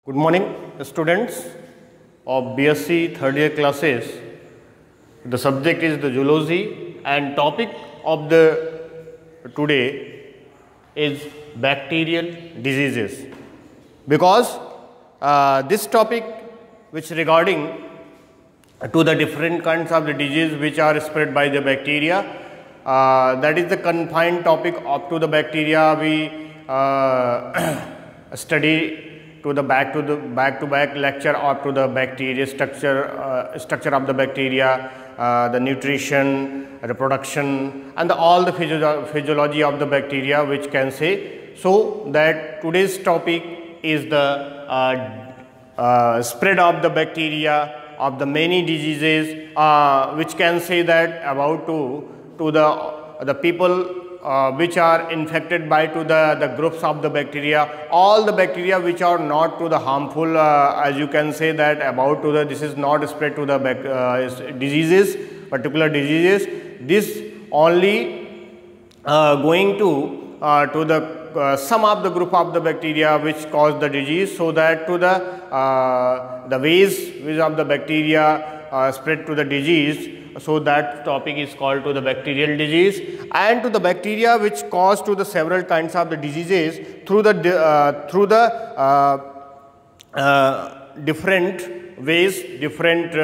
Good morning, students of BSc third year classes. The subject is the zoology and topic of the today is bacterial diseases. Because this topic which regarding to the different kinds of the disease which are spread by the bacteria, that is the confined topic up to the bacteria we study to the back to back lecture up to the bacteria structure of the bacteria, the nutrition, reproduction, and all the physiology of the bacteria which can say. So that today's topic is the spread of the bacteria of the many diseases which can say that about to the people which are infected by to the groups of the bacteria, all the bacteria which are not to the harmful, as you can say that about to the this is not spread to the diseases, particular diseases. This only going to the some of the group of the bacteria which cause the disease, so that to the ways which of the bacteria spread to the disease. So that topic is called to the bacterial disease, and to the bacteria which cause to the several kinds of the diseases through the different ways, different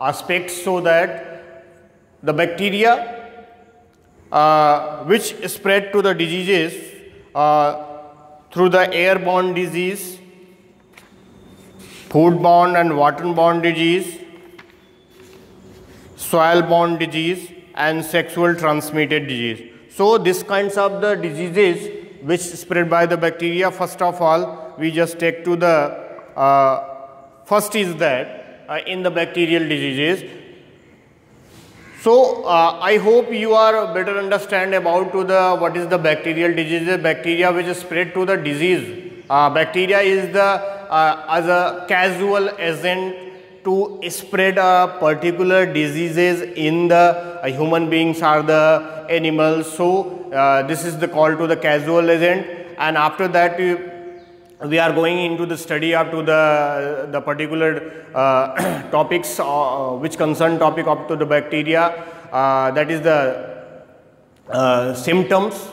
aspects, so that the bacteria which spread to the diseases through the airborne disease, foodborne and waterborne disease, soil-borne disease, and sexual transmitted disease. So these kinds of the diseases which spread by the bacteria, first of all we just take to the first is that in the bacterial diseases. So I hope you are better understand about to the what is the bacterial diseases. Bacteria which spread to the disease. Bacteria is the as a casual agent to spread particular diseases in the human beings or the animals. So this is the call to the casual agent, and after that we are going into the study up to the particular topics which concern topic up to the bacteria, that is the symptoms,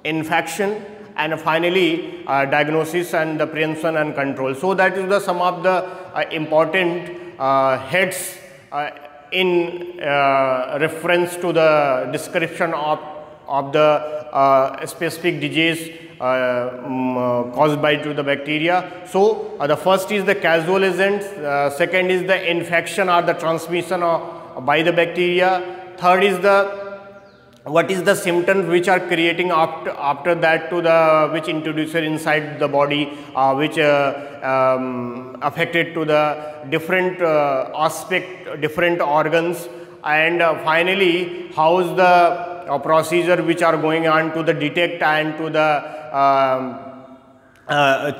infection, and finally diagnosis and the prevention and control. So that is the some of the important heads in reference to the description of the specific disease caused by to the bacteria. So the first is the casual agents, second is the infection or the transmission by the bacteria, third is the what is the symptoms which are creating after that to the which introducer inside the body, which affected to the different aspect, different organs, and finally how is the procedure which are going on to the detect and to the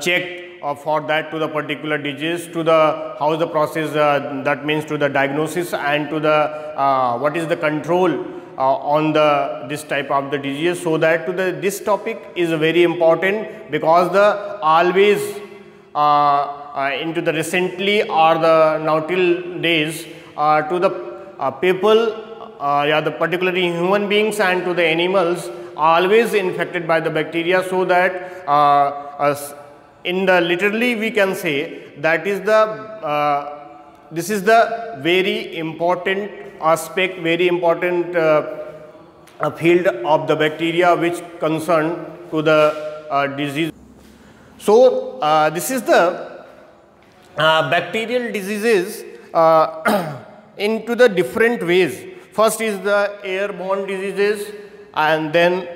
check for that to the particular disease, to the how is the process, that means to the diagnosis and to the what is the control on the this type of the disease. So that to the this topic is very important, because the always into the recently or the now till days to the people, the particularly human beings and to the animals always infected by the bacteria. So that in the literally we can say that is the this is the very important aspect, very important field of the bacteria which concern to the disease. So this is the bacterial diseases into the different ways. First is the airborne diseases, and then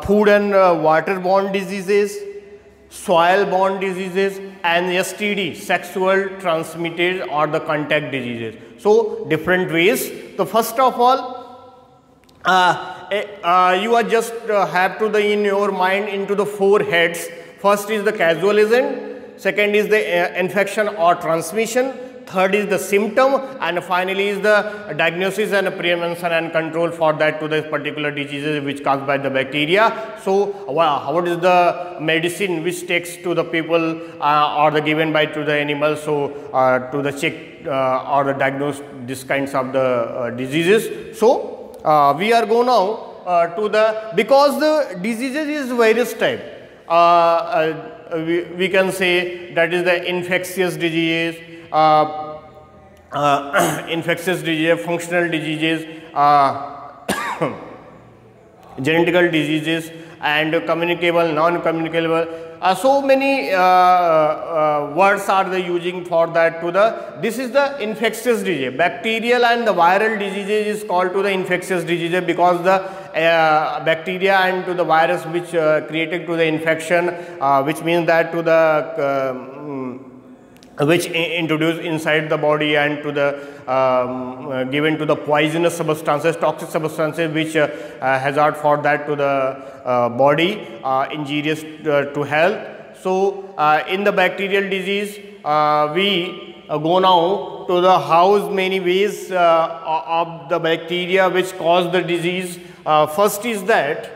food and waterborne diseases, soil-borne diseases, and STD, sexual transmitted or the contact diseases. So different ways. So first of all, you are just have to the in your mind into the four heads. First is the casual agent, second is the infection or transmission, third is the symptom, and finally is the diagnosis and prevention and control for that to the particular diseases which caused by the bacteria. So what is the medicine which takes to the people or the given by to the animals, so to the check or the diagnose this kinds of the diseases. So we are going now to the, because the diseases is various type. We can say that is the infectious diseases, infectious disease, functional diseases, genetical diseases, and communicable, non-communicable. So many words are they using for that to the, this is the infectious disease. Bacterial and the viral diseases is called to the infectious diseases because the bacteria and to the virus which created to the infection, which means that to the which introduced inside the body and to the given to the poisonous substances, toxic substances which hazard for that to the body, injurious to health. So in the bacterial disease, we go now to the how many ways of the bacteria which cause the disease. First is that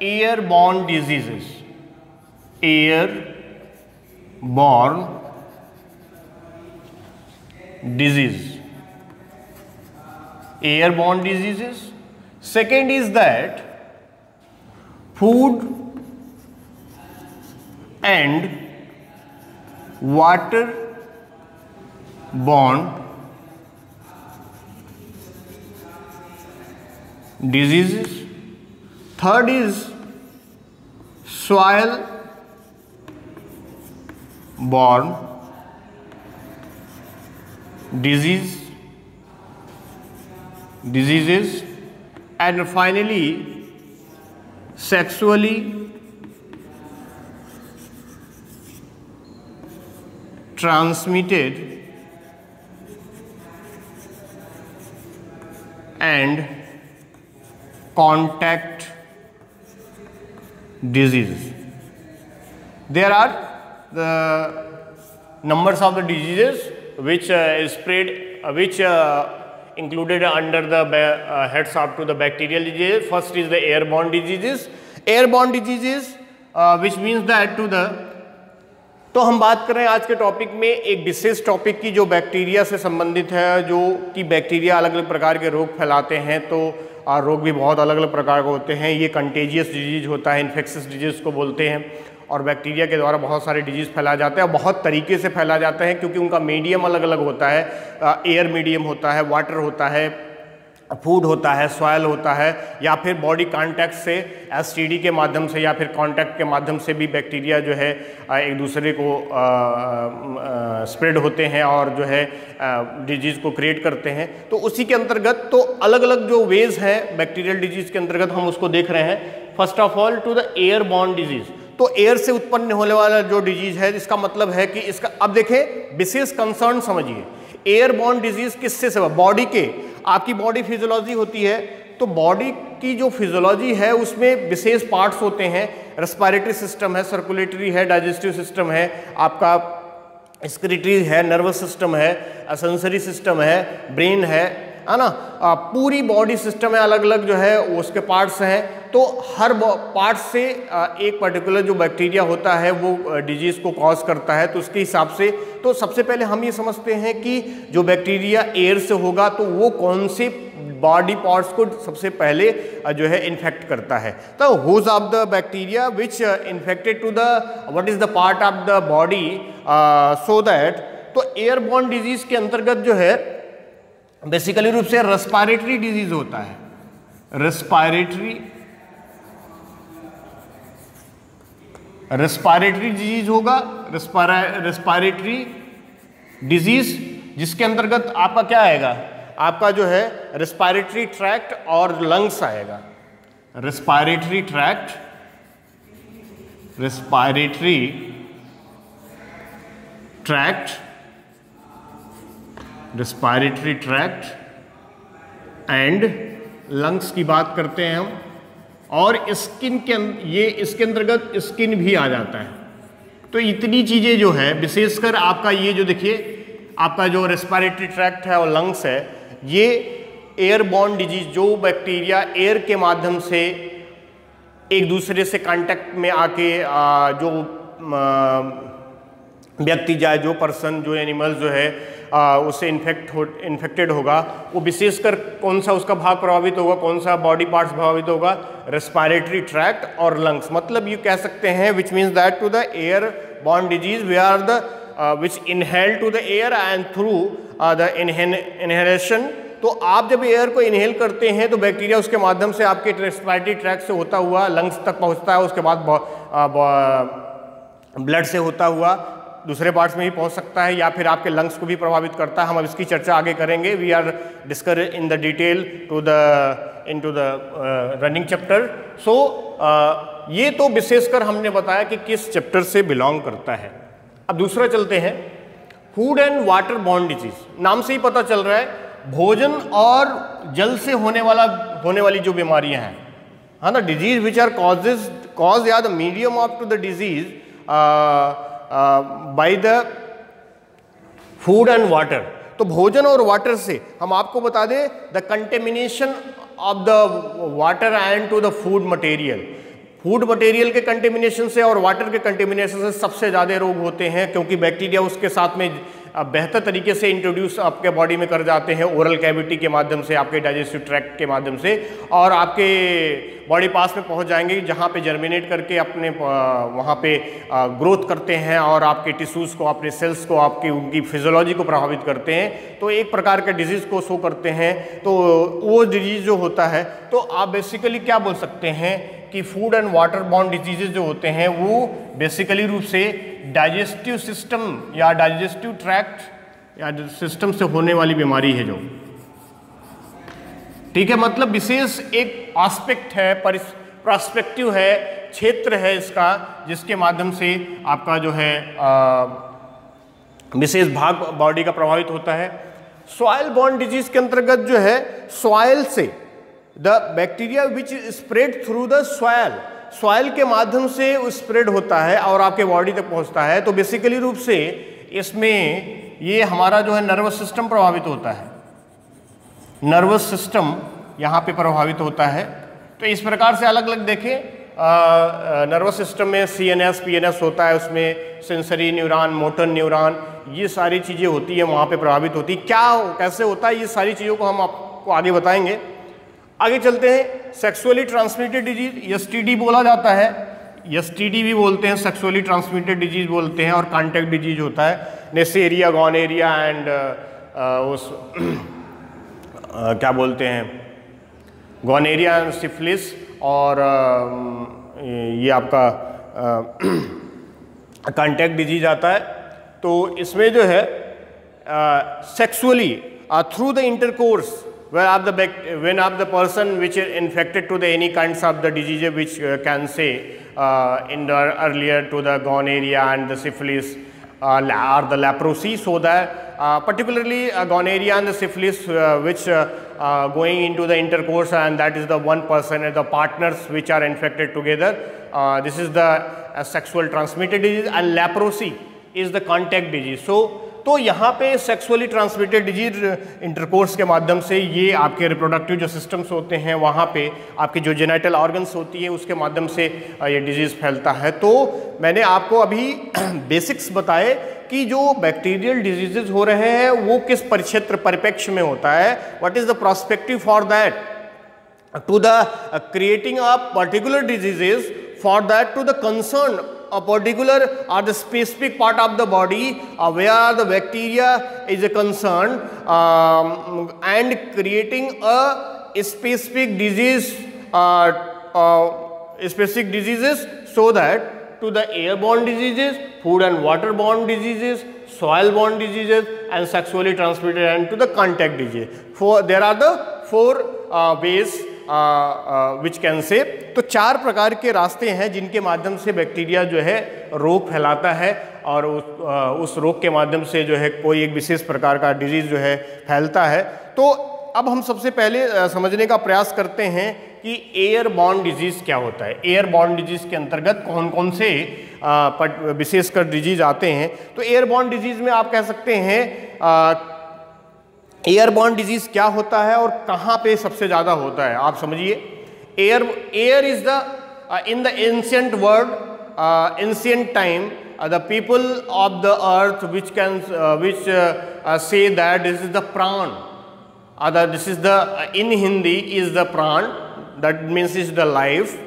airborne diseases. Airborne disease. Airborne diseases. Second is that food and waterborne diseases. Third is soil-borne diseases, and finally sexually transmitted and contact diseases. There are the numbers of the diseases which spread, which included under the heads up to the bacterial diseases. First is the airborne diseases. Airborne diseases which means that to the, तो हम बात कर रहे हैं आज के topic में एक विशेष टॉपिक की जो बैक्टीरिया से संबंधित है, जो कि बैक्टीरिया अलग अलग प्रकार के रोग फैलाते हैं। तो रोग भी बहुत अलग अलग प्रकार के होते हैं। ये कंटेजियस डिजीज होता है, इन्फेक्शियस डिजीज को बोलते हैं, और बैक्टीरिया के द्वारा बहुत सारे डिजीज़ फैला जाते हैं और बहुत तरीके से फैला जाते हैं क्योंकि उनका मीडियम अलग अलग होता है। एयर मीडियम होता है, वाटर होता है, फूड होता है, सॉयल होता है, या फिर बॉडी कांटेक्ट से एसटीडी के माध्यम से या फिर कांटेक्ट के माध्यम से भी बैक्टीरिया जो है एक दूसरे को स्प्रेड होते हैं और जो है डिजीज़ को क्रिएट करते हैं। तो उसी के अंतर्गत तो अलग अलग जो वेज हैं बैक्टीरियल डिजीज़ के अंतर्गत हम उसको देख रहे हैं। First of all to the airborne diseases, तो एयर से उत्पन्न होने वाला जो डिजीज़ है, इसका मतलब है कि इसका, अब देखें विशेष कंसर्न समझिए, एयरबॉर्न डिजीज़ किससे से, बॉडी के, आपकी बॉडी फिजियोलॉजी होती है, तो बॉडी की जो फिजियोलॉजी है उसमें विशेष पार्ट्स होते हैं। रेस्पिरेटरी सिस्टम है, सर्कुलेटरी है, डाइजेस्टिव सिस्टम है, आपका एक्सक्रीटरी है, नर्वस सिस्टम है, सेंसरी सिस्टम है, ब्रेन है ना, पूरी बॉडी सिस्टम है, अलग अलग जो है उसके पार्ट्स हैं। तो हर पार्ट से एक पर्टिकुलर जो बैक्टीरिया होता है वो डिजीज़ को कॉज करता है। तो उसके हिसाब से तो सबसे पहले हम ये समझते हैं कि जो बैक्टीरिया एयर से होगा तो वो कौन से बॉडी पार्ट्स को सबसे पहले जो है इन्फेक्ट करता है। तो whose of the bacteria which infected to the what is the part of the body, so that, तो एयरबॉर्न डिजीज के अंतर्गत जो है बेसिकली रूप से रेस्पिरेटरी डिजीज होता है, रेस्पिरेटरी डिजीज होगा, रेस्पिरेटरी डिजीज जिसके अंतर्गत आपका क्या आएगा, आपका जो है रेस्पिरेटरी ट्रैक्ट और लंग्स आएगा। रेस्पिरेटरी ट्रैक्ट एंड लंग्स की बात करते हैं हम। और स्किन के ये इसके अंतर्गत स्किन भी आ जाता है, तो इतनी चीज़ें जो है, विशेषकर आपका ये जो देखिए आपका जो रेस्पिरेटरी ट्रैक्ट है और लंग्स है, ये एयरबॉर्न डिजीज, जो बैक्टीरिया एयर के माध्यम से एक दूसरे से कांटेक्ट में आके जो व्यक्ति जाए, जो पर्सन, जो एनिमल जो है उससे इन्फेक्टेड होगा, वो विशेषकर कौन सा उसका भाग प्रभावित होगा, कौन सा बॉडी पार्ट्स प्रभावित होगा, रेस्पिरेटरी ट्रैक्ट और लंग्स। मतलब ये कह सकते हैं which means that to the air borne disease they are the which inhale to the air and through the inhalation. तो आप जब एयर को इनहेल करते हैं तो बैक्टीरिया उसके माध्यम से आपके रेस्पिरेटरी ट्रैक्ट से होता हुआ लंग्स तक पहुंचता है, उसके बाद ब्लड से होता हुआ दूसरे पार्ट्स में भी पहुंच सकता है, या फिर आपके लंग्स को भी प्रभावित करता है। हम अब इसकी चर्चा आगे करेंगे। We are discuss in the detail to the running chapter. So ये तो विशेषकर हमने बताया कि किस चैप्टर से बिलोंग करता है। अब दूसरा चलते हैं, food and water borne disease. नाम से ही पता चल रहा है भोजन और जल से होने वाली जो बीमारियां हैं, हाँ ना, डिजीज विच आर कॉज या the medium of to the disease by the food and water. तो भोजन और वाटर से हम आपको बता दें the contamination of the water and to the food material. Food material के कंटेमिनेशन से और वाटर के कंटेमिनेशन से सबसे ज़्यादा रोग होते हैं, क्योंकि बैक्टीरिया उसके साथ में बेहतर तरीके से इंट्रोड्यूस आपके बॉडी में कर जाते हैं ओरल कैविटी के माध्यम से, आपके डाइजेस्टिव ट्रैक्ट के माध्यम से, और आपके बॉडी पास में पहुंच जाएंगे जहां पे जर्मिनेट करके अपने वहां पे ग्रोथ करते हैं और आपके टिश्यूज़ को, अपने सेल्स को, आपकी उनकी फिजियोलॉजी को प्रभावित करते हैं। तो एक प्रकार के डिजीज़ को शो करते हैं। तो वो डिजीज़ जो होता है, तो आप बेसिकली क्या बोल सकते हैं कि food and water borne diseases जो होते हैं वो बेसिकली रूप से डाइजेस्टिव सिस्टम या डाइजेस्टिव ट्रैक्ट या सिस्टम से होने वाली बीमारी है जो, ठीक है। मतलब विशेष एक एस्पेक्ट है, पर्सपेक्टिव है, क्षेत्र है इसका, जिसके माध्यम से आपका जो है विशेष भाग बॉडी का प्रभावित होता है। सॉइल बॉर्न डिजीज के अंतर्गत जो है सॉइल से the bacteria which spread through the soil के माध्यम से स्प्रेड होता है और आपके बॉडी तक पहुंचता है। तो बेसिकली रूप से इसमें ये हमारा जो है नर्वस सिस्टम प्रभावित होता है, नर्वस सिस्टम यहाँ पे प्रभावित होता है। तो इस प्रकार से अलग अलग देखें, नर्वस सिस्टम में CNS, PNS होता है, उसमें सेंसरी न्यूरॉन, मोटर न्यूरॉन, ये सारी चीज़ें होती है, वहाँ पे प्रभावित होती। क्या कैसे होता है, ये सारी चीज़ों को हम आपको आगे बताएंगे। आगे चलते हैं, सेक्सुअली ट्रांसमिटेड डिजीज, STD बोला जाता है, STD भी बोलते हैं, सेक्सुअली ट्रांसमिटेड डिजीज बोलते हैं, और कॉन्टैक्ट डिजीज होता है, नेसेरिया, गॉनेरिया एंड उस क्या बोलते हैं, गॉनेरिया, सिफिलिस, और ये आपका कॉन्टैक्ट डिजीज आता है। तो इसमें जो है sexually through the intercourse when of the person which is infected to the any kinds of the disease which can say in the earlier to the gonorrhea and the syphilis or the leprosy. So that particularly gonorrhea and the syphilis which going into the intercourse, and that is the one person and the partners which are infected together, this is the sexual transmitted disease, and leprosy is the contact disease. So तो यहाँ पे sexually transmitted disease intercourse के माध्यम से ये आपके reproductive जो systems होते हैं, वहाँ पे आपकी जो जेनेटल ऑर्गन्स होती है उसके माध्यम से ये डिजीज़ फैलता है। तो मैंने आपको अभी बेसिक्स बताए कि जो बैक्टीरियल डिजीजेज हो रहे हैं वो किस परिक्षेत्र परिप्रेक्ष्य में होता है, what is the prospective for that to the creating a particular diseases, for that to the concern a particular or the specific part of the body where the bacteria is a concern, and creating a specific disease, specific diseases, so that to the airborne diseases, food and waterborne diseases, soil-borne diseases, and sexually transmitted, and to the contact disease. There are the four ways which can से। तो चार प्रकार के रास्ते हैं जिनके माध्यम से बैक्टीरिया जो है रोग फैलाता है, और उस रोग के माध्यम से जो है कोई एक विशेष प्रकार का डिजीज जो है फैलता है। तो अब हम सबसे पहले समझने का प्रयास करते हैं कि एयर बॉर्न डिजीज क्या होता है। एयर बॉर्न डिजीज के अंतर्गत कौन कौन से विशेषकर डिजीज आते हैं। तो एयर बॉर्न डिजीज में आप कह सकते हैं एयरबॉर्न डिजीज क्या होता है और कहाँ पे सबसे ज़्यादा होता है, आप समझिए। Air is the in the ancient world, ancient time, the people of the earth which can say that this is the prana, this is the in Hindi is the prana, that means is the life,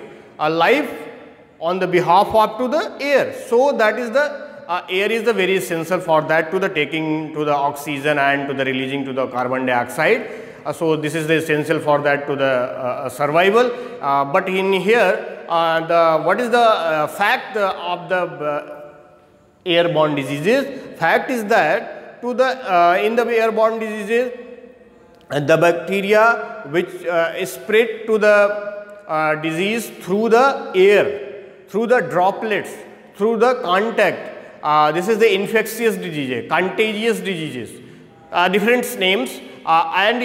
life on the behalf of to the air. So that is the air is the very essential for that to the taking to the oxygen and to the releasing to the carbon dioxide. So this is the essential for that to the survival. But in here the what is the fact of the airborne diseases? Fact is that to the in the airborne diseases the bacteria which spread to the disease through the air, through the droplets, through the contact. This is the infectious diseases, contagious diseases, different names, and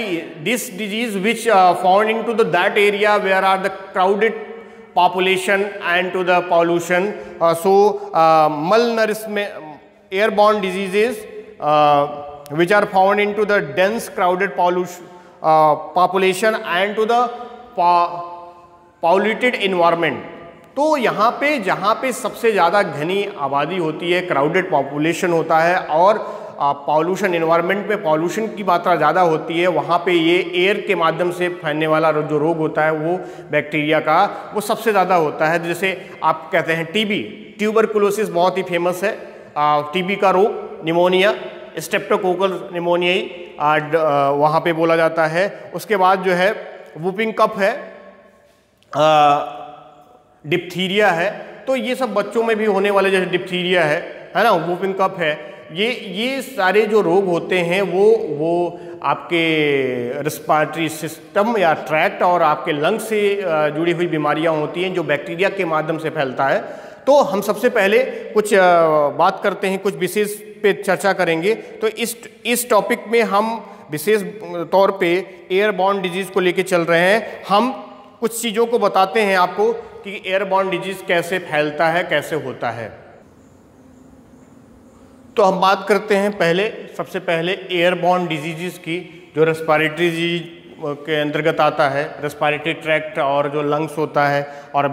this disease which found into the that area where are the crowded population and to the pollution. So malnourishment, airborne diseases which are found into the dense crowded population and to the polluted environment. तो यहाँ पे जहाँ पे सबसे ज़्यादा घनी आबादी होती है, क्राउडेड पॉपुलेशन होता है और पॉल्यूशन एनवायरनमेंट में पॉल्यूशन की मात्रा ज़्यादा होती है, वहाँ पे ये एयर के माध्यम से फैलने वाला जो रोग होता है वो बैक्टीरिया का वो सबसे ज़्यादा होता है। जैसे आप कहते हैं टीबी, ट्यूबरकुलोसिस बहुत ही फेमस है, टीबी का रोग, निमोनिया, स्ट्रेप्टोकोकल निमोनिया वहाँ पे बोला जाता है। उसके बाद जो है वूपिंग कफ है, डिप्थीरिया है, तो ये सब बच्चों में भी होने वाले जैसे डिप्थीरिया है ना, वूपिंग कफ है, ये सारे जो रोग होते हैं वो आपके रिस्पायरेटरी सिस्टम या ट्रैक्ट और आपके लंग से जुड़ी हुई बीमारियां होती हैं जो बैक्टीरिया के माध्यम से फैलता है। तो हम सबसे पहले कुछ बात करते हैं, कुछ विशेष पे चर्चा करेंगे। तो इस टॉपिक में हम विशेष तौर पे एयरबॉर्न डिजीज को लेके चल रहे हैं। हम कुछ चीज़ों को बताते हैं आपको कि एयरबॉर्न डिजीज कैसे फैलता है, कैसे होता है। तो हम बात करते हैं सबसे पहले एयरबॉर्न डिजीज़ की, जो रेस्पिरेटरी डिजीज के अंतर्गत आता है। रेस्पिरेटरी ट्रैक्ट और जो लंग्स होता है और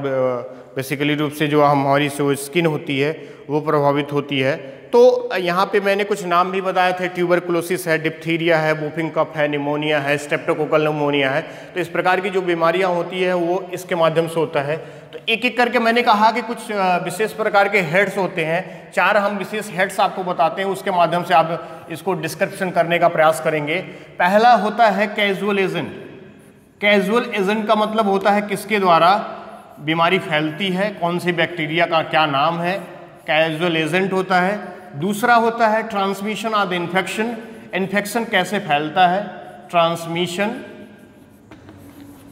बेसिकली रूप से जो हमारी जो स्किन होती है वो प्रभावित होती है। तो यहाँ पे मैंने कुछ नाम भी बताए थे, ट्यूबरकुलोसिस है, डिप्थीरिया है, वूपिंग कफ है, निमोनिया है, स्ट्रेप्टोकोकल निमोनिया है। तो इस प्रकार की जो बीमारियाँ होती है वो इसके माध्यम से होता है। तो एक एक करके मैंने कहा कि कुछ विशेष प्रकार के हेड्स होते हैं, 4 हम विशेष हेड्स आपको बताते हैं, उसके माध्यम से आप इसको डिस्क्रिप्शन करने का प्रयास करेंगे। पहला होता है कैजुअल एजेंट। कैजुअल एजेंट का मतलब होता है किसके द्वारा बीमारी फैलती है, कौन सी बैक्टीरिया का क्या नाम है, कैजुअल एजेंट होता है। दूसरा होता है transmission of the infection. Infection कैसे फैलता है, ट्रांसमिशन,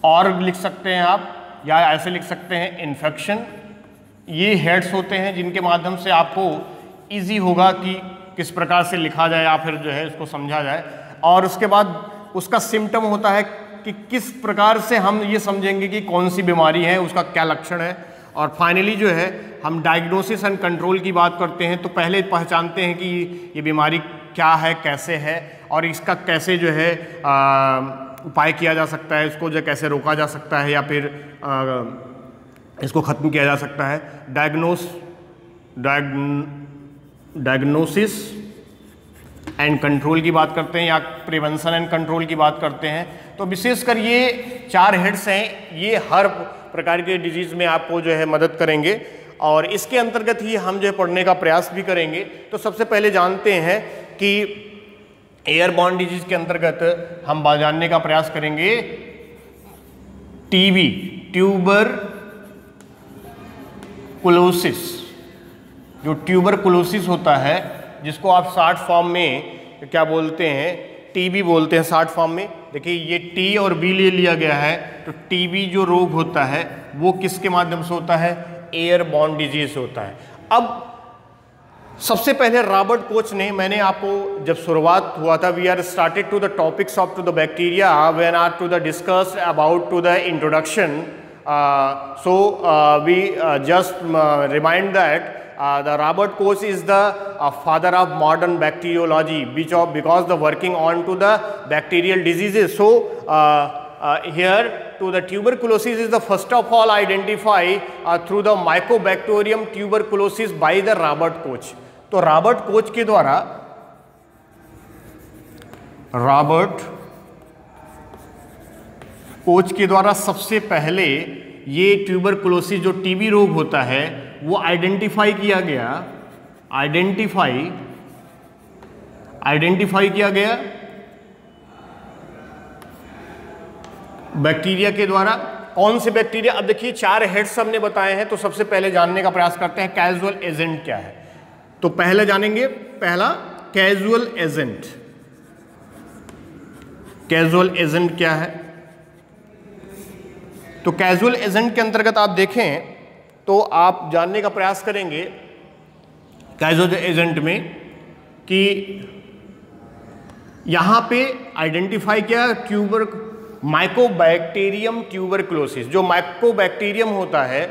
और लिख सकते हैं आप या ऐसे लिख सकते हैं इन्फेक्शन। ये हेड्स होते हैं जिनके माध्यम से आपको इजी होगा कि किस प्रकार से लिखा जाए या फिर जो है इसको समझा जाए। और उसके बाद उसका सिम्टम होता है कि किस प्रकार से हम ये समझेंगे कि कौन सी बीमारी है, उसका क्या लक्षण है। और फाइनली जो है हम डायग्नोसिस एंड कंट्रोल की बात करते हैं। तो पहले पहचानते हैं कि ये बीमारी क्या है, कैसे है और इसका कैसे जो है उपाय किया जा सकता है, इसको जो कैसे रोका जा सकता है या फिर इसको ख़त्म किया जा सकता है। डायग्नोसिस एंड कंट्रोल की बात करते हैं या प्रिवेंशन एंड कंट्रोल की बात करते हैं। तो विशेषकर ये 4 हेड्स हैं, ये हर प्रकार के डिजीज़ में आपको जो है मदद करेंगे और इसके अंतर्गत ही हम जो है पढ़ने का प्रयास भी करेंगे। तो सबसे पहले जानते हैं कि एयरबॉर्न डिजीज के अंतर्गत हम जानने का प्रयास करेंगे टीबी, ट्यूबरकुलोसिस। जो ट्यूबरकुलोसिस होता है जिसको आप शॉर्ट फॉर्म में क्या बोलते हैं, टीबी बोलते हैं शॉर्ट फॉर्म में। देखिए ये टी और बी ले लिया गया है। तो टीबी जो रोग होता है वो किसके माध्यम से होता है, एयरबॉर्न डिजीज होता है। अब सबसे पहले रॉबर्ट कोच ने, मैंने आपको जब शुरुआत हुआ था, we are started to the topics of to the bacteria when are to the discuss about to the introduction, so we just remind that the Robert Koch is the father of modern bacteriology, because the working on to the bacterial diseases. So here to the tuberculosis is the first of all identified through the Mycobacterium tuberculosis by the Robert Koch. तो Robert Koch के द्वारा, Robert Koch के द्वारा सबसे पहले ये tuberculosis जो TB रोग होता है वो आइडेंटिफाई किया गया, आइडेंटिफाई किया गया बैक्टीरिया के द्वारा। कौन से बैक्टीरिया? अब देखिए 4 हेड्स हमने बताए हैं, तो सबसे पहले जानने का प्रयास करते हैं कैजुअल एजेंट क्या है। तो पहले जानेंगे, पहला कैजुअल एजेंट। कैजुअल एजेंट क्या है? तो कैजुअल एजेंट के अंतर्गत आप देखें तो आप जानने का प्रयास करेंगे कैजुअल एजेंट में कि यहां पे आइडेंटिफाई किया माइकोबैक्टीरियम ट्यूबरकुलोसिस। जो माइकोबैक्टीरियम होता है,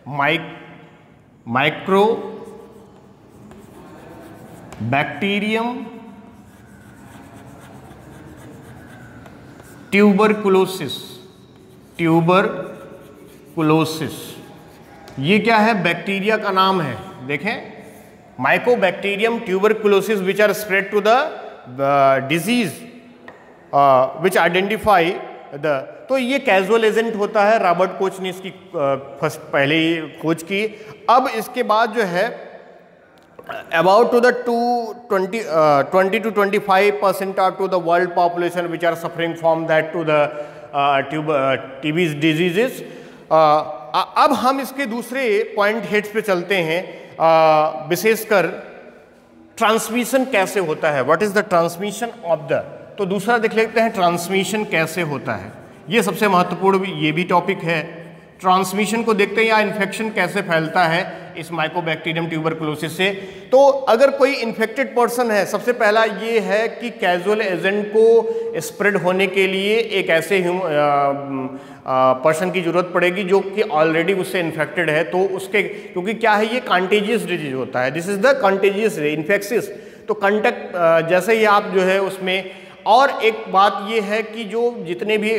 माइक्रोबैक्टीरियम ट्यूबरकुलोसिस, ये क्या है? बैक्टीरिया का नाम है। देखें, Mycobacterium tuberculosis which are spread to the disease which identify the, तो ये कैजुअल एजेंट होता है। रॉबर्ट कोच ने इसकी पहले ही खोज की। अब इसके बाद जो है about to the 20 to 25% are to the world population which are suffering from that to the TB diseases। अब हम इसके दूसरे पॉइंट हेड्स पे चलते हैं, विशेषकर ट्रांसमिशन कैसे होता है, what is the transmission of the. तो दूसरा देख लेते हैं ट्रांसमिशन कैसे होता है। ये सबसे महत्वपूर्ण ये भी टॉपिक है। ट्रांसमिशन को देखते हैं या इन्फेक्शन कैसे फैलता है इस माइकोबैक्टीरियम ट्यूबरकुलोसिस से। तो अगर कोई इन्फेक्टेड पर्सन है, सबसे पहला ये है कि कैजुअल एजेंट को स्प्रेड होने के लिए एक ऐसे पर्सन की जरूरत पड़ेगी जो कि ऑलरेडी उससे इन्फेक्टेड है। तो उसके, क्योंकि क्या है, ये कंटेजियस डिजीज होता है, दिस इज द कंटेजियस इन्फेक्सिस। तो कंटेक्ट जैसे ही आप जो है उसमें, और एक बात ये है कि जो जितने भी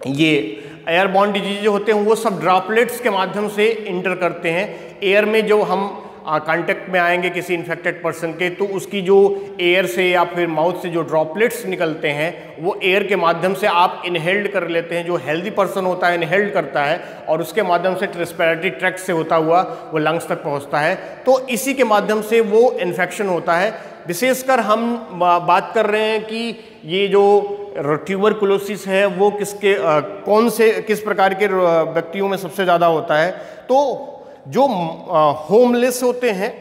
ये एयरबॉर्न डिजीज होते हैं वो सब ड्रॉपलेट्स के माध्यम से इंटर करते हैं। एयर में जो हम कांटेक्ट में आएंगे किसी इन्फेक्टेड पर्सन के, तो उसकी जो एयर से या फिर माउथ से जो ड्रॉपलेट्स निकलते हैं वो एयर के माध्यम से आप इनहेल्ड कर लेते हैं। जो हेल्दी पर्सन होता है इनहेल्ड करता है और उसके माध्यम से रेस्पिरेटरी ट्रैक्ट से होता हुआ वो लंग्स तक पहुंचता है। तो इसी के माध्यम से वो इन्फेक्शन होता है। विशेषकर हम बात कर रहे हैं कि ये जो ट्यूबरकुलोसिस है वो किस प्रकार के व्यक्तियों में सबसे ज़्यादा होता है। तो जो होमलेस होते हैं,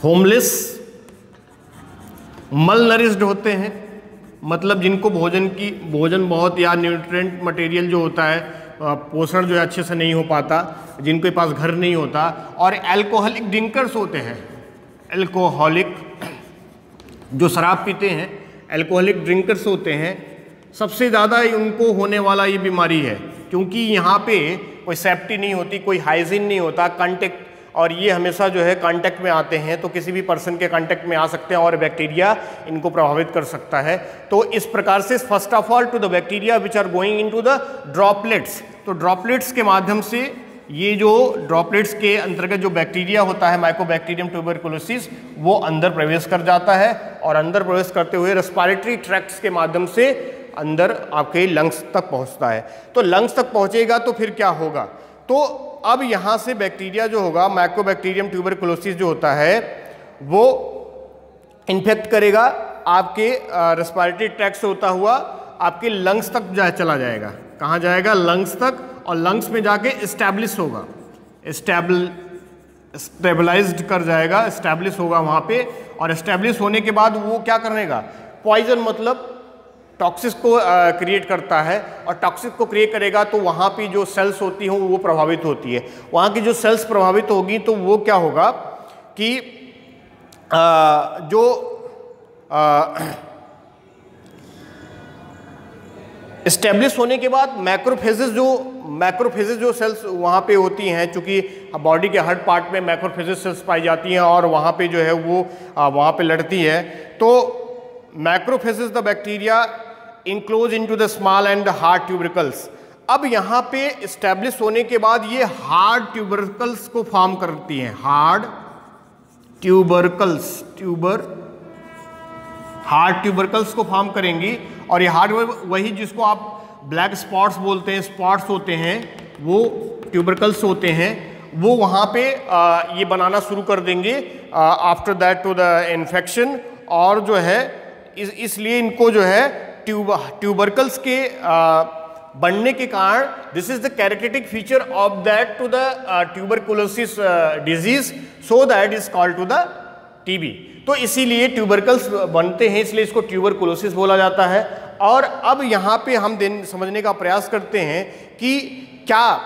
होमलेस मलनरिश्ड होते हैं, मतलब जिनको भोजन बहुत या न्यूट्रिएंट मटेरियल जो होता है, पोषण जो है अच्छे से नहीं हो पाता, जिनके पास घर नहीं होता, और एल्कोहलिक ड्रिंकर्स होते हैं। एल्कोहलिक जो शराब पीते हैं, एल्कोहलिक ड्रिंकर्स होते हैं, सबसे ज़्यादा उनको होने वाला ये बीमारी है, क्योंकि यहाँ पे कोई सेफ्टी नहीं होती, कोई हाइजीन नहीं होता, कांटेक्ट, और ये हमेशा जो है कांटेक्ट में आते हैं, तो किसी भी पर्सन के कांटेक्ट में आ सकते हैं और बैक्टीरिया इनको प्रभावित कर सकता है। तो इस प्रकार से first of all to the bacteria which are going into the droplets, तो ड्रॉपलेट्स के माध्यम से ये जो ड्रॉपलेट्स के अंतर्गत जो बैक्टीरिया होता है माइकोबैक्टीरियम ट्यूबरकुलोसिस, वो अंदर प्रवेश कर जाता है और अंदर प्रवेश करते हुए रेस्पिरेटरी ट्रैक्ट्स के माध्यम से अंदर आपके लंग्स तक पहुंचता है। तो लंग्स तक पहुंचेगा तो फिर क्या होगा? तो अब यहाँ से बैक्टीरिया जो होगा, माइकोबैक्टीरियम ट्यूबरकुलोसिस जो होता है, वो इन्फेक्ट करेगा आपके रेस्पिरेटरी ट्रैक्ट से होता हुआ आपके लंग्स तक चला जाएगा। कहाँ जाएगा? लंग्स तक, और लंग्स में जाके इस्टेब्लिश होगा, स्टेबलाइज्ड कर जाएगा, इस्टेब्लिश होगा वहाँ पे, और इस्टेब्लिश होने के बाद वो क्या करेगा? पॉइजन, मतलब टॉक्सिस को क्रिएट करता है, और टॉक्सिस को क्रिएट करेगा तो वहाँ पे जो सेल्स होती हैं वो प्रभावित होती है। वहाँ की जो सेल्स प्रभावित होगी तो वो क्या होगा कि जो इस्टेब्लिश होने के बाद मैक्रोफेजेस जो सेल्स वहाँ पे होती हैं, चूँकि बॉडी के हर पार्ट में मैक्रोफेजेस सेल्स पाई जाती हैं और वहाँ पे जो है वो वहाँ पे लड़ती है। तो macrophages the bacteria enclose into the small and hard tubercles. अब यहाँ पे इस्टेब्लिश होने के बाद ये हार्ड ट्यूबरकल्स को फॉर्म करती हैं, हार्ड ट्यूबरकल्स को फॉर्म करेंगी। और ये हार्ड वही जिसको आप ब्लैक स्पॉट्स बोलते हैं, स्पॉट्स होते हैं, वो ट्यूबरकल्स होते हैं, वो वहाँ पे ये बनाना शुरू कर देंगे after that to the infection. और जो है इसलिए इनको जो है ट्यूबरकल्स के बनने के कारण this is the characteristic feature of that to the tuberculosis disease, so that is called to the TB. तो इसीलिए ट्यूबरकल्स बनते हैं, इसलिए इसको ट्यूबरकुलोसिस बोला जाता है। और अब यहाँ पे हम समझने का प्रयास करते हैं कि क्या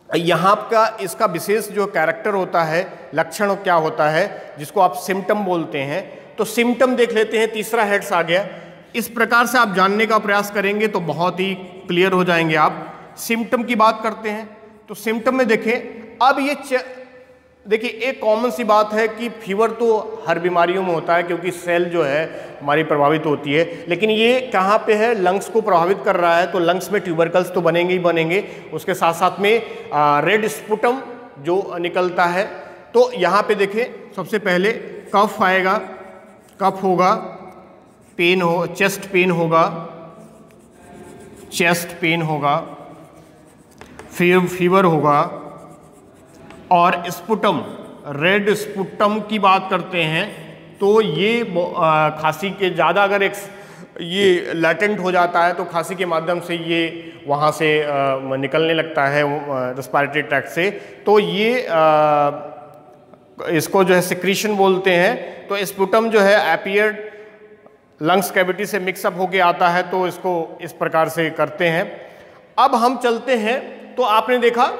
यहाँ का इसका विशेष जो कैरेक्टर होता है, लक्षण क्या होता है, जिसको आप सिम्टम बोलते हैं। तो सिम्टम देख लेते हैं, तीसरा हेड्स आ गया। इस प्रकार से आप जानने का प्रयास करेंगे तो बहुत ही क्लियर हो जाएंगे आप। सिम्टम की बात करते हैं तो सिम्टम में देखें, अब ये देखिए एक कॉमन सी बात है कि फीवर तो हर बीमारियों में होता है क्योंकि सेल जो है हमारी प्रभावित होती है, लेकिन ये कहाँ पे है, लंग्स को प्रभावित कर रहा है, तो लंग्स में ट्यूबरकल्स तो बनेंगे ही बनेंगे। उसके साथ साथ में रेड स्पुटम जो निकलता है। तो यहाँ पे देखें, सबसे पहले कफ आएगा, कफ होगा, पेन हो, चेस्ट पेन होगा, फीवर होगा, और स्पुटम, रेड स्पुटम की बात करते हैं तो ये खांसी के ज़्यादा अगर ये लैटेंट हो जाता है तो खांसी के माध्यम से ये वहाँ से निकलने लगता है रेस्पिरेटरी ट्रैक्ट से, तो ये इसको जो है सिक्रीशन बोलते हैं। तो स्पुटम जो है अपीयर्ड लंग्स कैविटी से मिक्सअप होके आता है, तो इसको इस प्रकार से करते हैं। अब हम चलते हैं, तो आपने देखा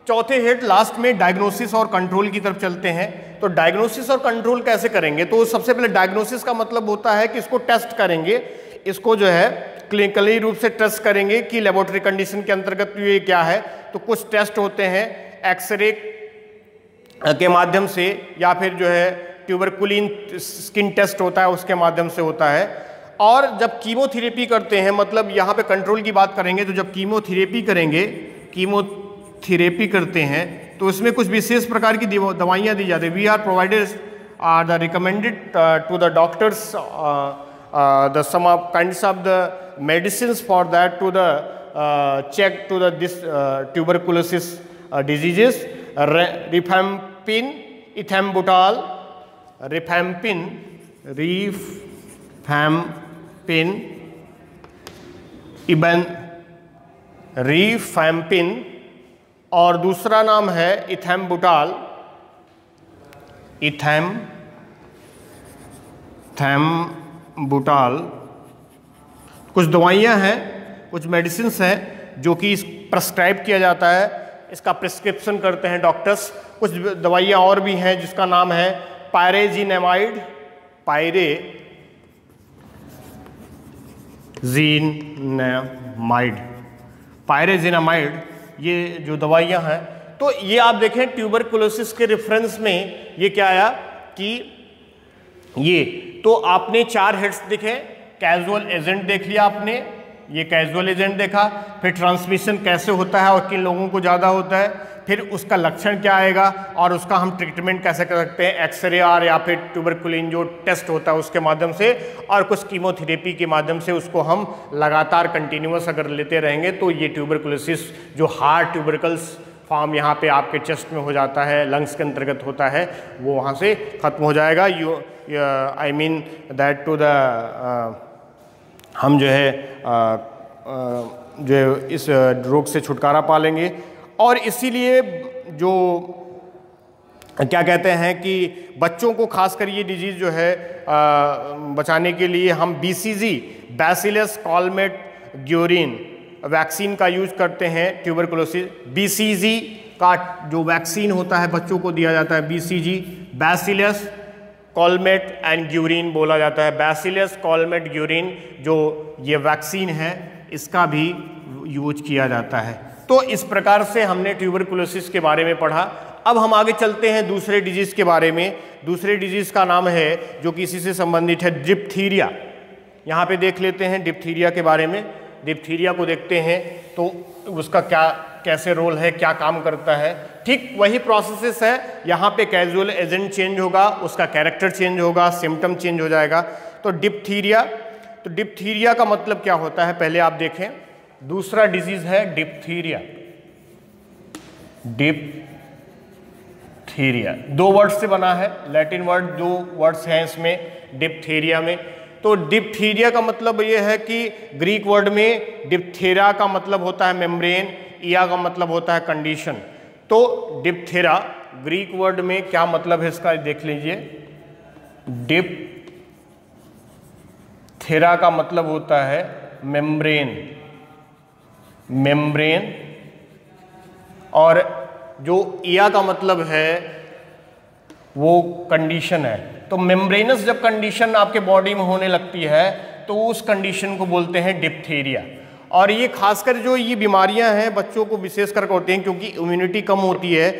चौथे हेड लास्ट में डायग्नोसिस और कंट्रोल की तरफ चलते हैं। तो डायग्नोसिस और कंट्रोल कैसे करेंगे, तो सबसे पहले डायग्नोसिस का मतलब होता है कि इसको टेस्ट करेंगे, इसको जो है क्लिनिकली रूप से टेस्ट करेंगे कि लेबोरेटरी कंडीशन के अंतर्गत ये क्या है। तो कुछ टेस्ट होते हैं एक्सरे के माध्यम से, या फिर जो है ट्यूबरकुलिन स्किन टेस्ट होता है उसके माध्यम से होता है। और जब कीमोथेरेपी करते हैं, मतलब यहाँ पे कंट्रोल की बात करेंगे, तो जब कीमोथेरेपी करते हैं तो इसमें कुछ विशेष प्रकार की दवाइयाँ दी जाती है। We are provided the recommended to the doctors the some of kinds of the medicines for that to the check to the this tuberculosis diseases. Rifampin, ethambutol, rifampin, rifampin, और दूसरा नाम है इथेम्बुटाल, कुछ दवाइयाँ हैं, कुछ मेडिसिन्स हैं जो कि प्रेस्क्राइब किया जाता है, इसका प्रिस्क्रिप्शन करते हैं डॉक्टर्स। कुछ दवाइयाँ और भी हैं जिसका नाम है पायरेजिनामाइड, ये जो दवाइयाँ हैं। तो ये आप देखें ट्यूबरकुलोसिस के रेफरेंस में ये क्या आया कि ये, तो आपने 4 हेड्स देखे, कैजुअल एजेंट देख लिया आपने, ये कैजुअल एजेंट देखा, फिर ट्रांसमिशन कैसे होता है और किन लोगों को ज़्यादा होता है, फिर उसका लक्षण क्या आएगा और उसका हम ट्रीटमेंट कैसे कर सकते हैं, एक्सरे आर या फिर ट्यूबरकुलिन जो टेस्ट होता है उसके माध्यम से, और कुछ कीमोथेरेपी के माध्यम से उसको हम लगातार कंटिन्यूअस अगर लेते रहेंगे तो ये ट्यूबरकुलोसिस जो हार्ड ट्यूबरकल्स फॉर्म यहाँ पे आपके चेस्ट में हो जाता है, लंग्स के अंतर्गत होता है, वो वहाँ से ख़त्म हो जाएगा। I mean that to the हम जो है जो इस रोग से छुटकारा पा लेंगे। और इसीलिए जो क्या कहते हैं कि बच्चों को खासकर ये डिजीज़ जो है बचाने के लिए हम BCG बैसिलस कॉलमेट ग्यूरिन वैक्सीन का यूज करते हैं ट्यूबरकुलोसिस। BCG का जो वैक्सीन होता है बच्चों को दिया जाता है, BCG बैसिलस कॉलमेट एंड ग्यूरिन बोला जाता है। बैसिलस कॉलमेट ग्यूरिन जो ये वैक्सीन है इसका भी यूज किया जाता है। तो इस प्रकार से हमने ट्यूबरकुलोसिस के बारे में पढ़ा। अब हम आगे चलते हैं दूसरे डिजीज़ के बारे में। दूसरे डिजीज़ का नाम है जो कि इसी से संबंधित है, डिप्थीरिया। यहाँ पे देख लेते हैं डिप्थीरिया के बारे में। डिप्थीरिया को देखते हैं तो उसका क्या कैसे रोल है, क्या काम करता है। ठीक वही प्रोसेस है, यहाँ पे कैजुअल एजेंट चेंज होगा, उसका कैरेक्टर चेंज होगा, सिम्टम चेंज हो जाएगा। तो डिप्थीरिया, तो डिप्थीरिया का मतलब क्या होता है पहले आप देखें। दूसरा डिजीज है डिप्थीरिया। डिप्थीरिया 2 वर्ड से बना है, लैटिन वर्ड 2 वर्ड्स हैं इसमें डिप्थीरिया में। तो डिप्थीरिया का मतलब ये है कि ग्रीक वर्ड में डिप्थेरा का मतलब होता है मेम्ब्रेन, इया का मतलब होता है कंडीशन। तो डिप्थेरा ग्रीक वर्ड में क्या मतलब है इसका देख लीजिए। डिप्थेरा का मतलब होता है मेम्ब्रेन, मेम्ब्रेन। और जो इया का मतलब है वो कंडीशन है। तो मेम्ब्रेनस जब कंडीशन आपके बॉडी में होने लगती है तो उस कंडीशन को बोलते हैं डिप्थीरिया। और ये खासकर जो ये बीमारियां हैं बच्चों को विशेष करके होती हैं क्योंकि इम्यूनिटी कम होती है।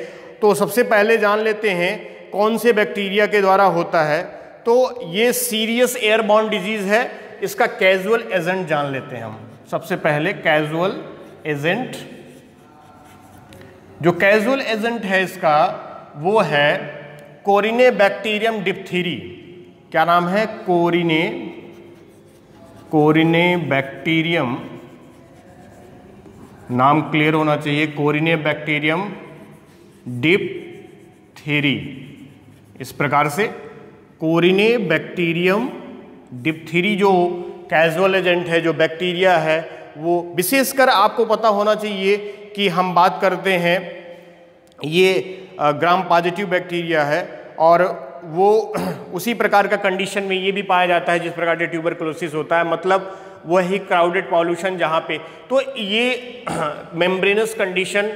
तो सबसे पहले जान लेते हैं कौन से बैक्टीरिया के द्वारा होता है। तो ये सीरियस एयरबॉर्न डिजीज है। इसका कैजुअल एजेंट जान लेते हैं हम। सबसे पहले कैजुअल एजेंट, जो कैजुअल एजेंट है इसका वो है कोरिनेबैक्टीरियम डिप्थीरी। क्या नाम है? कोरिनेबैक्टीरियम, नाम क्लियर होना चाहिए, कोरिनेबैक्टीरियम डिप्थीरी। इस प्रकार से कोरिनेबैक्टीरियम डिप्थीरी जो कैजुअल एजेंट है, जो बैक्टीरिया है, वो विशेषकर आपको पता होना चाहिए कि हम बात करते हैं ये ग्राम पॉजिटिव बैक्टीरिया है और वो उसी प्रकार का कंडीशन में ये भी पाया जाता है जिस प्रकार के ट्यूबरकुलोसिस होता है, मतलब वही क्राउडेड पॉल्यूशन जहाँ पे। तो ये मेम्ब्रेनस कंडीशन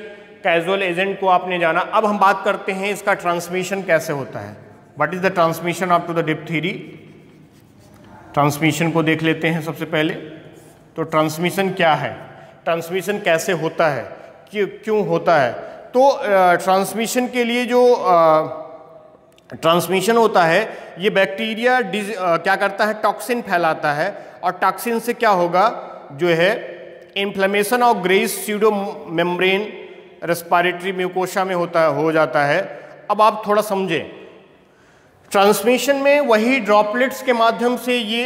कैजुअल एजेंट को आपने जाना। अब हम बात करते हैं इसका ट्रांसमिशन कैसे होता है। What is the transmission of to the diphtheria. Transmission को देख लेते हैं सबसे पहले। तो ट्रांसमिशन क्या है, ट्रांसमिशन कैसे होता है, क्यों होता है। तो ट्रांसमिशन के लिए जो ट्रांसमिशन होता है, ये बैक्टीरिया क्या करता है, टॉक्सिन फैलाता है। और टॉक्सिन से क्या होगा, जो है inflammation of grace pseudo membrane respiratory mucosa में हो जाता है। अब आप थोड़ा समझें, ट्रांसमिशन में वही ड्रॉपलेट्स के माध्यम से ये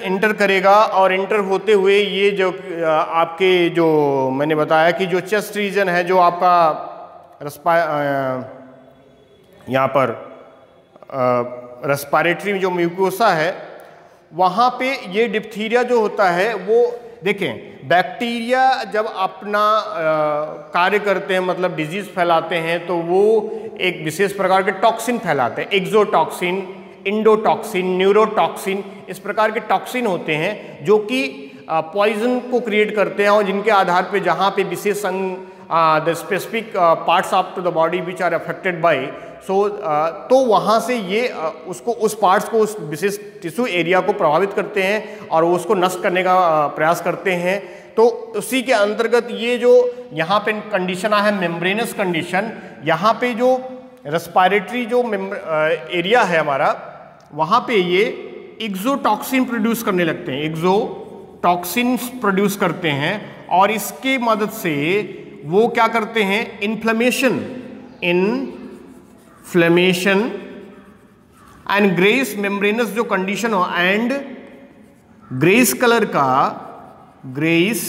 इंटर करेगा और इंटर होते हुए ये जो आपके जो मैंने बताया कि जो चेस्ट रीजन है, जो आपका यहाँ पर रेस्पिरेटरी में जो म्यूकोसा है, वहाँ पे ये डिप्थीरिया जो होता है वो देखें, बैक्टीरिया जब अपना कार्य करते हैं, मतलब डिजीज फैलाते हैं, तो वो एक विशेष प्रकार के टॉक्सिन फैलाते हैं। एक्सोटॉक्सिन, इंडोटॉक्सिन, न्यूरोटॉक्सिन, इस प्रकार के टॉक्सिन होते हैं जो कि पॉइजन को क्रिएट करते हैं और जिनके आधार पे जहाँ पे विशेष the specific parts of to the body which are affected by, तो वहाँ से ये उसको उस पार्ट्स को, उस विशेष टिश्यू एरिया को प्रभावित करते हैं और उसको नष्ट करने का प्रयास करते हैं। तो उसी के अंतर्गत ये जो यहाँ पे कंडीशन है मेम्ब्रेनस कंडीशन, यहाँ पे जो रेस्पिरेटरी जो एरिया है हमारा, वहाँ पे ये एक्सोटॉक्सिन प्रोड्यूस करने लगते हैं, एक्सोटॉक्सिन प्रोड्यूस करते हैं और इसके मदद से वो क्या करते हैं, इन्फ्लेमेशन एंड ग्रेस मेम्ब्रेनस जो कंडीशन हो एंड ग्रेस कलर का, ग्रेस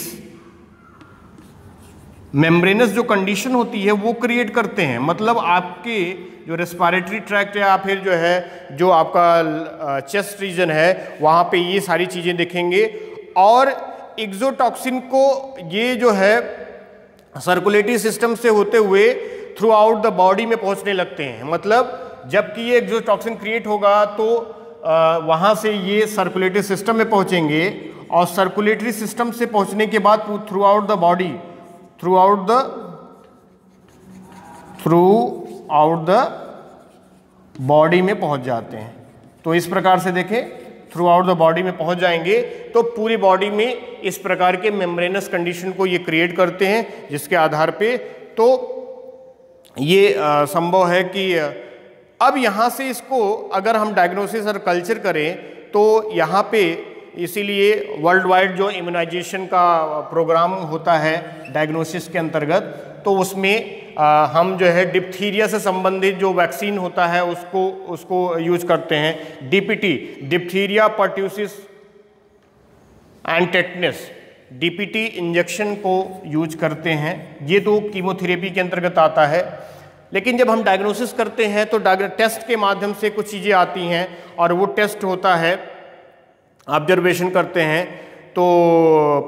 मेम्ब्रेनस जो कंडीशन होती है वो क्रिएट करते हैं। मतलब आपके जो रेस्पिरेटरी ट्रैक्ट या फिर जो है जो आपका चेस्ट रीजन है, वहाँ पे ये सारी चीज़ें देखेंगे। और एक्सोटॉक्सिन को ये जो है सर्कुलेटरी सिस्टम से होते हुए थ्रू आउट द बॉडी में पहुंचने लगते हैं। मतलब जबकि ये एक्सोटॉक्सिन क्रिएट होगा तो वहाँ से ये सर्कुलेटरी सिस्टम में पहुँचेंगे और सर्कुलेटरी सिस्टम से पहुँचने के बाद through out the body, through out the body में पहुँच जाते हैं। तो इस प्रकार से देखें, थ्रू आउट द बॉडी में पहुँच जाएंगे तो पूरी बॉडी में इस प्रकार के मेम्ब्रेनस कंडीशन को ये क्रिएट करते हैं, जिसके आधार पे तो ये संभव है कि अब यहाँ से इसको अगर हम डायग्नोसिस और कल्चर करें तो यहाँ पे इसीलिए वर्ल्ड वाइड जो इम्यूनाइजेशन का प्रोग्राम होता है डायग्नोसिस के अंतर्गत, तो उसमें हम जो है डिप्थीरिया से संबंधित जो वैक्सीन होता है उसको यूज करते हैं। DPT, diphtheria pertussis and tetanus, DPT injection को यूज करते हैं। ये तो कीमोथेरेपी के अंतर्गत आता है। लेकिन जब हम डायग्नोसिस करते हैं तो टेस्ट के माध्यम से कुछ चीज़ें आती हैं और वो टेस्ट होता है, ऑब्जर्वेशन करते हैं। तो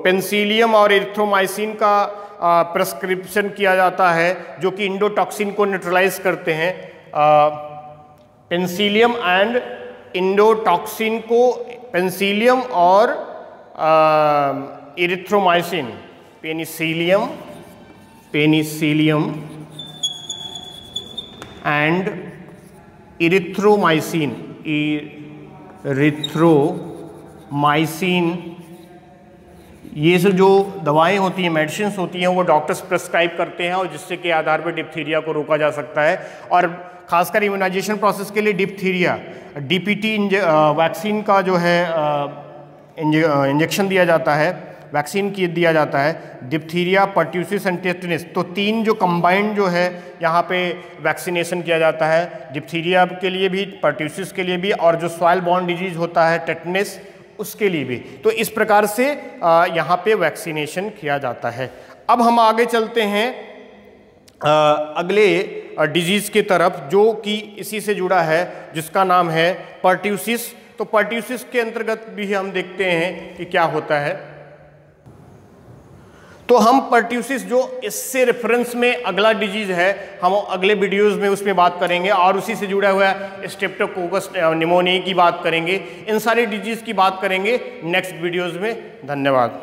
पेनिसिलियम और एरिथ्रोमाइसिन का प्रेस्क्रिप्शन किया जाता है जो कि इंडोटॉक्सिन को न्यूट्रलाइज करते हैं। पेनिसिलियम एंड इंडोटॉक्सिन को, पेनिसिलियम और एरिथ्रोमाइसिन, पेनिसिलियम एंड इरिथ्रोमाइसिन, ये सब जो दवाएं होती हैं, मेडिसिन होती हैं, वो डॉक्टर्स प्रेस्क्राइब करते हैं और जिससे के आधार पर डिप्थीरिया को रोका जा सकता है। और खासकर इम्यूनाइजेशन प्रोसेस के लिए डिप्थीरिया, डीपीटी वैक्सीन का जो है इंजेक्शन दिया जाता है, वैक्सीन दिया जाता है। डिप्थीरिया, पर्ट्यूसिस एंड टेटनस, तो तीन जो कंबाइंड जो है यहाँ पे वैक्सीनेशन किया जाता है, डिप्थीरिया के लिए भी, पर्ट्यूसिस के लिए भी, और जो सॉइल बॉर्न डिजीज होता है टेटनस, उसके लिए भी। तो इस प्रकार से यहाँ पे वैक्सीनेशन किया जाता है। अब हम आगे चलते हैं अगले डिजीज की तरफ जो कि इसी से जुड़ा है, जिसका नाम है पर्ट्यूसिस। तो पर्ट्यूसिस के अंतर्गत भी हम देखते हैं कि क्या होता है। तो हम पर्ट्यूसिस जो इससे रेफरेंस में अगला डिजीज है, हम अगले वीडियोस में उसमें बात करेंगे और उसी से जुड़ा हुआ स्ट्रेप्टोकोकस निमोनिया की बात करेंगे। इन सारी डिजीज की बात करेंगे नेक्स्ट वीडियोस में। धन्यवाद।